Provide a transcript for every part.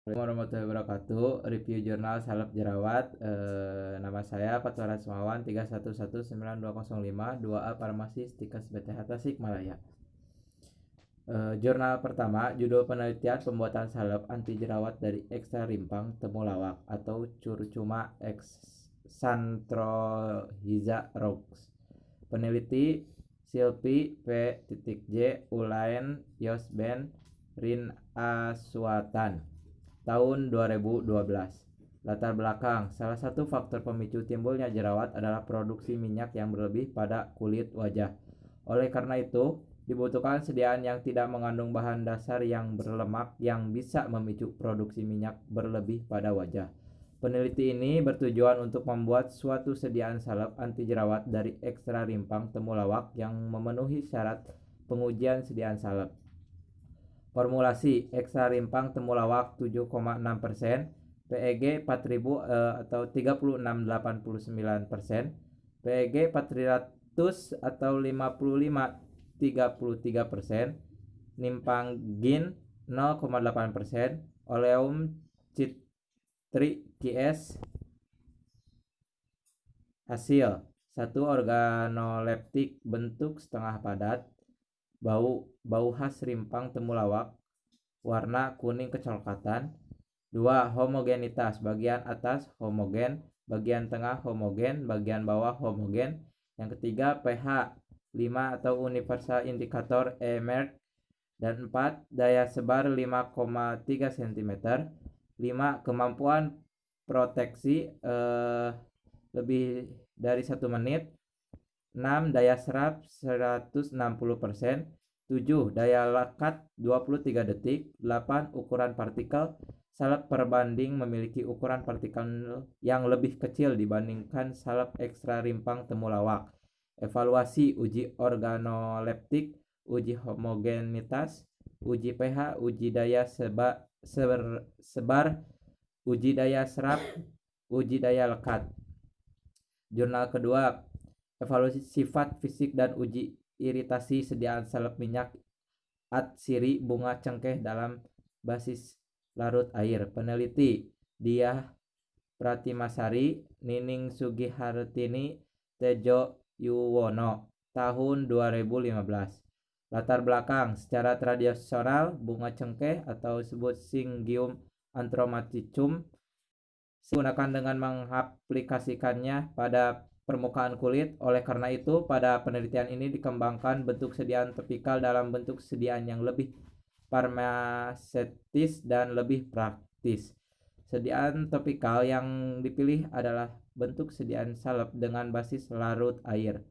Assalamualaikum warahmatullahi wabarakatuh. Review jurnal salep jerawat. Nama saya Fatwara Semawan 311905 2A Farmasi Stikes BTH Tasikmalaya. Jurnal pertama, judul penelitian pembuatan salep anti jerawat dari ekstra rimpang temulawak atau curcuma xanthorrhiza roux. Peneliti Silpi P.J. Ulaen Yosben Rin Aswatan. Tahun 2012. Latar belakang, salah satu faktor pemicu timbulnya jerawat adalah produksi minyak yang berlebih pada kulit wajah. Oleh karena itu, dibutuhkan sediaan yang tidak mengandung bahan dasar yang berlemak yang bisa memicu produksi minyak berlebih pada wajah. Peneliti ini bertujuan untuk membuat suatu sediaan salep anti jerawat dari ekstra rimpang temulawak yang memenuhi syarat pengujian sediaan salep. Formulasi ekstra rimpang temulawak 7,6%, PEG 4000 atau 36,89%, PEG 400 atau 55,33%, Nimpangin 0,8%, Oleum Citri QS. Hasil 1 organoleptik bentuk setengah padat, bau khas rimpang temulawak, warna kuning kecoklatan. 2. Homogenitas, bagian atas homogen, bagian tengah homogen, bagian bawah homogen. Yang ketiga, pH 5 atau universal indikator EMERT. Dan 4. Daya sebar 5,3 cm. 5. Kemampuan proteksi lebih dari 1 menit. 6. Daya serap 160%. 7. Daya lekat 23 detik. 8. Ukuran partikel salep perbanding memiliki ukuran partikel yang lebih kecil dibandingkan salep ekstra rimpang temulawak. Evaluasi uji organoleptik, uji homogenitas, uji pH, uji daya sebar, uji daya serap, uji daya lekat. Jurnal kedua, evaluasi sifat fisik dan uji iritasi sediaan salep minyak atsiri bunga cengkeh dalam basis larut air. Peneliti Diah Pratimasari, Nining Sugihartini, Tejo Yuwono. Tahun 2015. Latar belakang, secara tradisional bunga cengkeh atau disebut Syngium anthromaticum digunakan dengan mengaplikasikannya pada permukaan kulit. Oleh karena itu, pada penelitian ini dikembangkan bentuk sediaan topikal dalam bentuk sediaan yang lebih farmaseutis dan lebih praktis. Sediaan topikal yang dipilih adalah bentuk sediaan salep dengan basis larut air.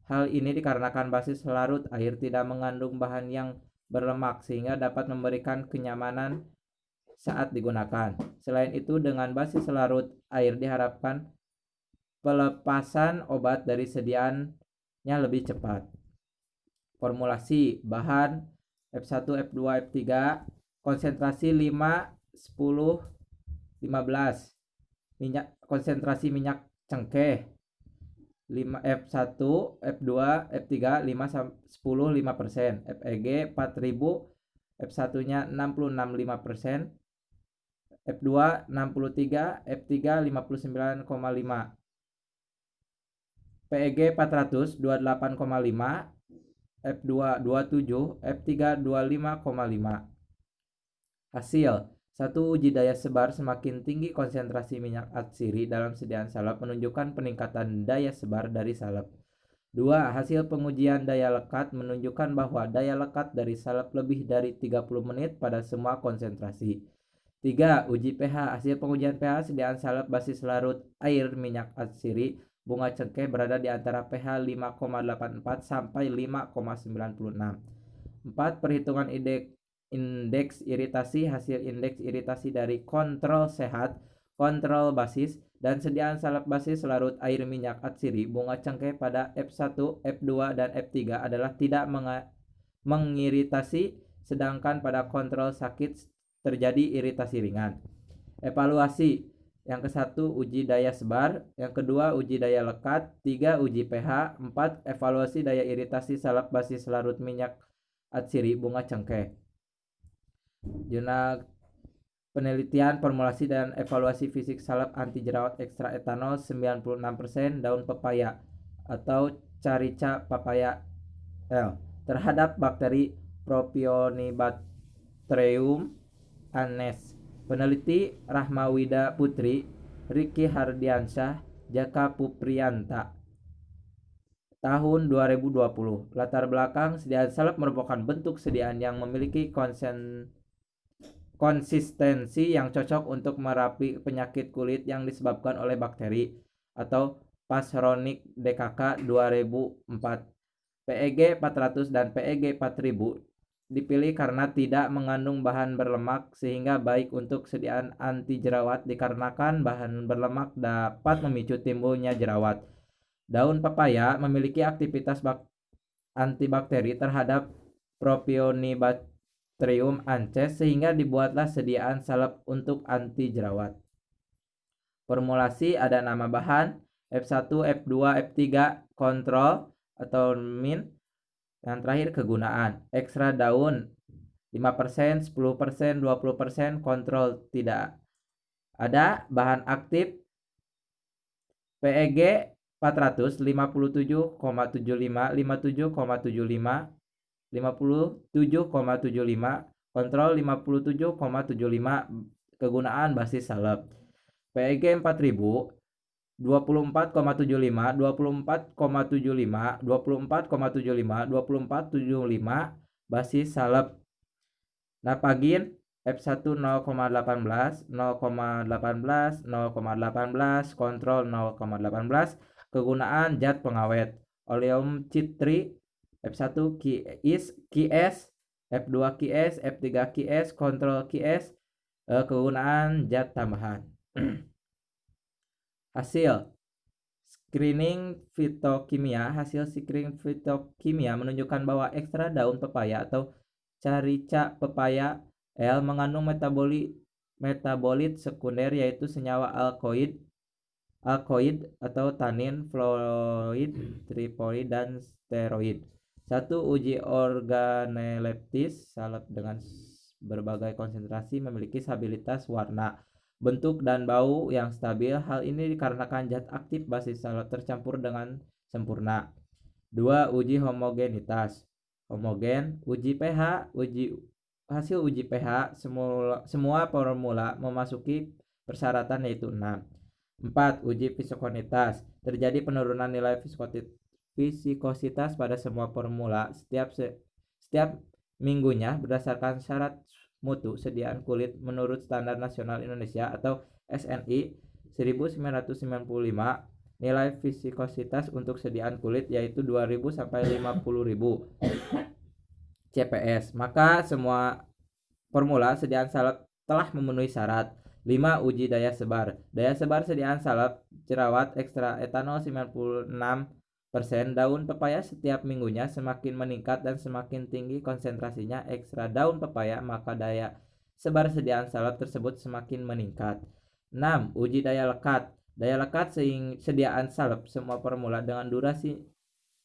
Hal ini dikarenakan basis larut air tidak mengandung bahan yang berlemak sehingga dapat memberikan kenyamanan saat digunakan. Selain itu, dengan basis larut air diharapkan pelepasan obat dari sediaannya lebih cepat. Formulasi bahan F1, F2, F3, konsentrasi 5, 10, 15. Konsentrasi minyak cengkeh 5 F1, F2, F3 5 10 5%, FEG 4000, F1-nya 66,5%, F2 63, F3 59,5. PEG 400 28,5, F2 27, F3 25,5. Hasil 1. Uji daya sebar semakin tinggi konsentrasi minyak atsiri dalam sediaan salep menunjukkan peningkatan daya sebar dari salep. 2. Hasil pengujian daya lekat menunjukkan bahwa daya lekat dari salep lebih dari 30 menit pada semua konsentrasi. 3. Uji pH. Hasil pengujian pH sediaan salep basis larut air minyak atsiri bunga cengkeh berada di antara pH 5,84 sampai 5,96. 4. Perhitungan indeks iritasi. Hasil indeks iritasi dari kontrol sehat, kontrol basis, dan sediaan salep basis larut air minyak atsiri bunga cengkeh pada F1, F2, dan F3 adalah tidak mengiritasi, sedangkan pada kontrol sakit terjadi iritasi ringan. Evaluasi. Yang ke-1 uji daya sebar, yang kedua uji daya lekat, 3 uji pH, 4 evaluasi daya iritasi salep basis larut minyak atsiri bunga cengkeh. Jurnal Penelitian, formulasi, dan evaluasi fisik salep anti jerawat ekstra etanol 96% daun pepaya atau Carica papaya L terhadap bakteri Propionibacterium annes. Peneliti Rahmawida Putri, Riki Hardiansyah, Jaka Puprianta. Tahun 2020. Latar belakang sediaan salep merupakan bentuk sediaan yang memiliki konsistensi yang cocok untuk merapi penyakit kulit yang disebabkan oleh bakteri atau Pashronik DKK 2004. PEG 400 dan PEG 4000 dipilih karena tidak mengandung bahan berlemak sehingga baik untuk sediaan anti jerawat dikarenakan bahan berlemak dapat memicu timbulnya jerawat. Daun pepaya memiliki aktivitas antibakteri terhadap Propionibacterium ances sehingga dibuatlah sediaan salep untuk anti jerawat. Formulasi ada nama bahan, F1, F2, F3, kontrol atau min. Yang terakhir kegunaan, ekstra daun 5%, 10%, 20%, kontrol tidak ada. Bahan aktif PEG 400 57,75, 57,75, 57,75, kontrol 57,75. Kegunaan basis salep. PEG 4000 24,75, 24,75, 24,75, 24,75 basis salep. Napagin F1 0,18, 0,18, 0,18, kontrol 0,18. Kegunaan zat pengawet oleum citri F1 QS, F2 QS, F3 QS, kontrol QS. Kegunaan zat tambahan. Hasil screening fitokimia. Hasil screening fitokimia menunjukkan bahwa ekstra daun pepaya atau Carica papaya L mengandung metabolit sekunder yaitu senyawa alkoid atau tanin, fluorid, tripoid, dan steroid. 1. Uji organoleptis salep dengan berbagai konsentrasi memiliki stabilitas warna, bentuk, dan bau yang stabil. Hal ini dikarenakan zat aktif basis salep tercampur dengan sempurna. 2. Uji homogenitas homogen. Uji pH. Hasil uji pH semua formula memasuki persyaratan yaitu 6. 4. Uji viskositas. Terjadi penurunan nilai viskositas pada semua formula setiap minggunya berdasarkan syarat mutu sediaan kulit menurut Standar Nasional Indonesia atau SNI 1995. Nilai viskositas untuk sediaan kulit yaitu 2000 sampai 50.000 CPS. Maka semua formula sediaan salep telah memenuhi syarat. 5. Uji daya sebar. Daya sebar sediaan salep jerawat ekstra etanol 96% daun pepaya setiap minggunya semakin meningkat dan semakin tinggi konsentrasinya ekstra daun pepaya, maka daya sebar sediaan salep tersebut semakin meningkat. 6. Uji daya lekat. Daya lekat sediaan salep semua formula dengan durasi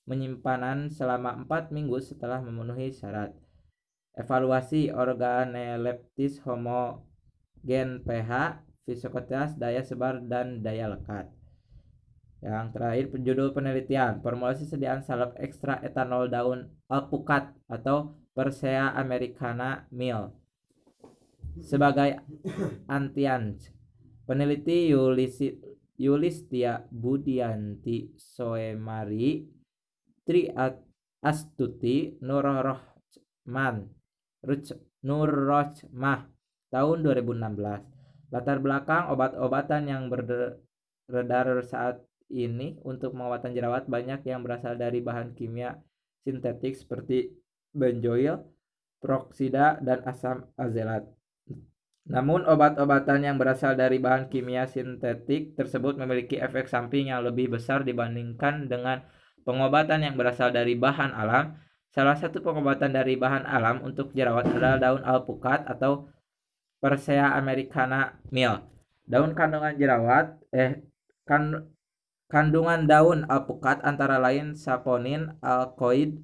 penyimpanan selama 4 minggu setelah memenuhi syarat. Evaluasi organoleptis homogen pH, viskositas, daya sebar, dan daya lekat. Yang terakhir judul penelitian, formulasi sediaan salep ekstra etanol daun alpukat atau Persea americana Mill sebagai antianj. Peneliti Yulistia Budianti Soemari, Tri Astuti Nurrochmah tahun 2016. Latar belakang obat-obatan yang beredar saat ini untuk pengobatan jerawat banyak yang berasal dari bahan kimia sintetik seperti benzoil, peroksida, dan asam azelat. Namun obat-obatan yang berasal dari bahan kimia sintetik tersebut memiliki efek samping yang lebih besar dibandingkan dengan pengobatan yang berasal dari bahan alam. Salah satu pengobatan dari bahan alam untuk jerawat adalah daun alpukat atau Persea americana Mill. Kandungan daun alpukat antara lain saponin, alkoid,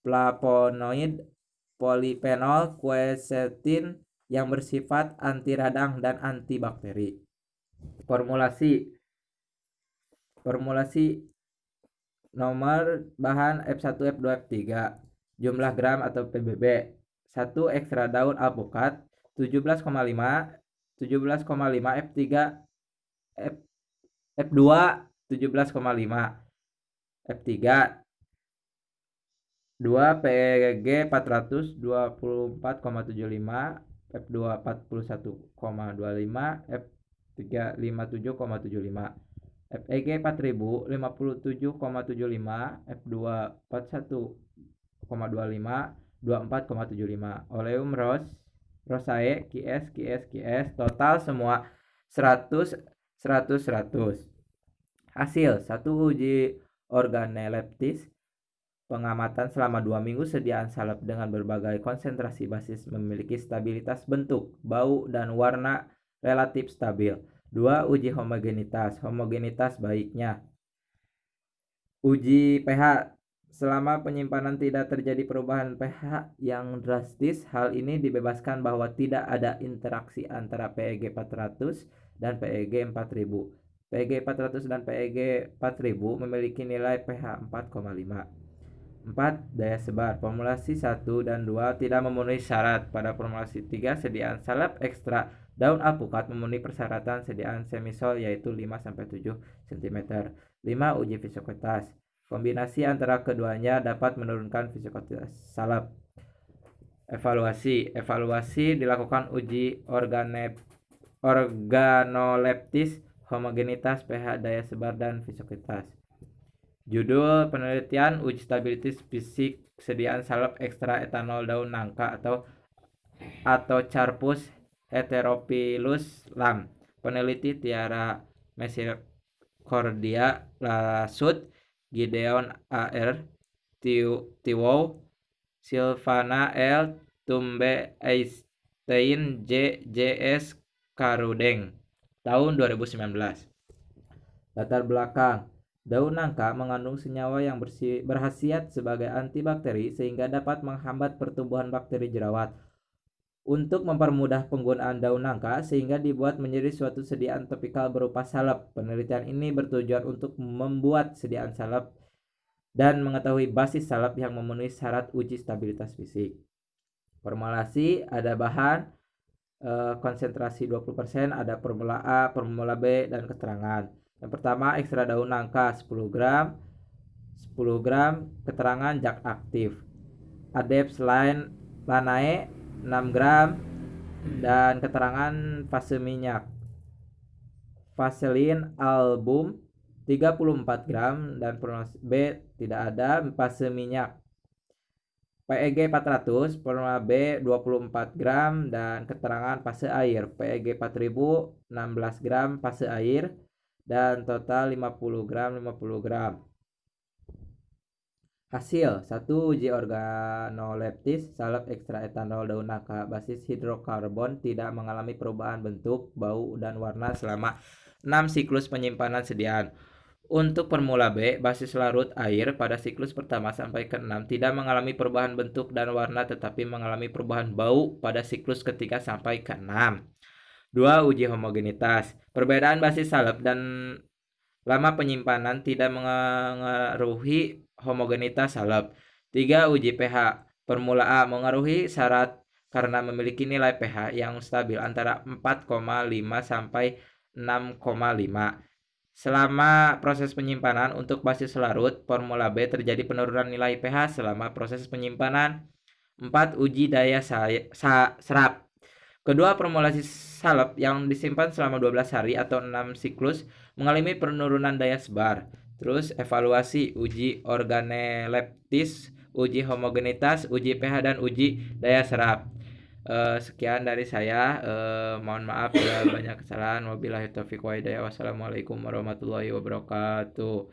flavonoid, polifenol, quercetin, yang bersifat anti radang dan antibakteri. Formulasi nomor bahan F1, F2, F3, jumlah gram atau PBB. 1 ekstra daun alpukat 17,5 F3 F2 17,5 F3 2 PEG 400 24,75 F2 41,25 F3 57,75 FEG 4000 57,75 F2 41,25 24,75 Oleum Rosae QS total semua 100 Hasil 1 uji organoleptis pengamatan selama 2 minggu sediaan salep dengan berbagai konsentrasi basis memiliki stabilitas bentuk, bau, dan warna relatif stabil. 2. Uji homogenitas baiknya. Uji pH. Selama penyimpanan tidak terjadi perubahan pH yang drastis, hal ini dibebaskan bahwa tidak ada interaksi antara PEG 400 dan PEG 4000. PEG 400 dan PEG 4000 memiliki nilai pH 4,5. 4. Daya sebar. Formulasi 1 dan 2 tidak memenuhi syarat. Pada formulasi 3, sediaan salep ekstra daun alpukat memenuhi persyaratan sediaan semisol yaitu 5-7 cm. 5. Uji viskositas. Kombinasi antara keduanya dapat menurunkan viskositas salep. Evaluasi dilakukan uji organoleptis, homogenitas, pH, daya sebar, dan viskositas. Judul penelitian: uji stabilitas fisik sediaan salep ekstra etanol daun nangka atau Carpus heterophyllus Lam. Peneliti Tiara Misericordia Lasut, Gideon A.R. Tiwow, Silvana L. Tumbe Einstein J.S. Karudeng, tahun 2019. Latar belakang: daun nangka mengandung senyawa yang berkhasiat sebagai antibakteri sehingga dapat menghambat pertumbuhan bakteri jerawat. Untuk mempermudah penggunaan daun nangka sehingga dibuat menjadi suatu sediaan topikal berupa salep. Penelitian ini bertujuan untuk membuat sediaan salep dan mengetahui basis salep yang memenuhi syarat uji stabilitas fisik. Formulasi: ada bahan konsentrasi 20%, ada formula A, formula B, dan keterangan. Yang pertama, ekstra daun nangka 10 gram, keterangan zat aktif. Adepts lanae 6 gram, dan keterangan fase minyak. Vaseline album 34 gram, dan formula B tidak ada. Fase minyak. PEG 400, formula B 24 gram, dan keterangan fase air. PEG 4000 16 gram fase air, dan total 50 gram. Hasil 1 uji organoleptis salep ekstra etanol daun nangka basis hidrokarbon tidak mengalami perubahan bentuk, bau, dan warna selama 6 siklus penyimpanan sediaan. Untuk formula B, basis larut air pada siklus pertama sampai ke-6 tidak mengalami perubahan bentuk dan warna tetapi mengalami perubahan bau pada siklus ketiga sampai ke-6. 2. Uji homogenitas. Perbedaan basis salep dan lama penyimpanan tidak mengaruhi homogenitas salep. 3. Uji pH. Formula A mengaruhi syarat karena memiliki nilai pH yang stabil antara 4,5 sampai 6,5. Selama proses penyimpanan untuk basis larut, formula B terjadi penurunan nilai pH selama proses penyimpanan. 4. Uji daya serap. Kedua formulasi salep yang disimpan selama 12 hari atau 6 siklus mengalami penurunan daya sebar. Terus evaluasi: uji organoleptis, uji homogenitas, uji pH, dan uji daya serap. Sekian dari saya. Mohon maaf bila banyak kesalahan. Wabillahi taufiq wa hidayah. Wassalamualaikum warahmatullahi wabarakatuh.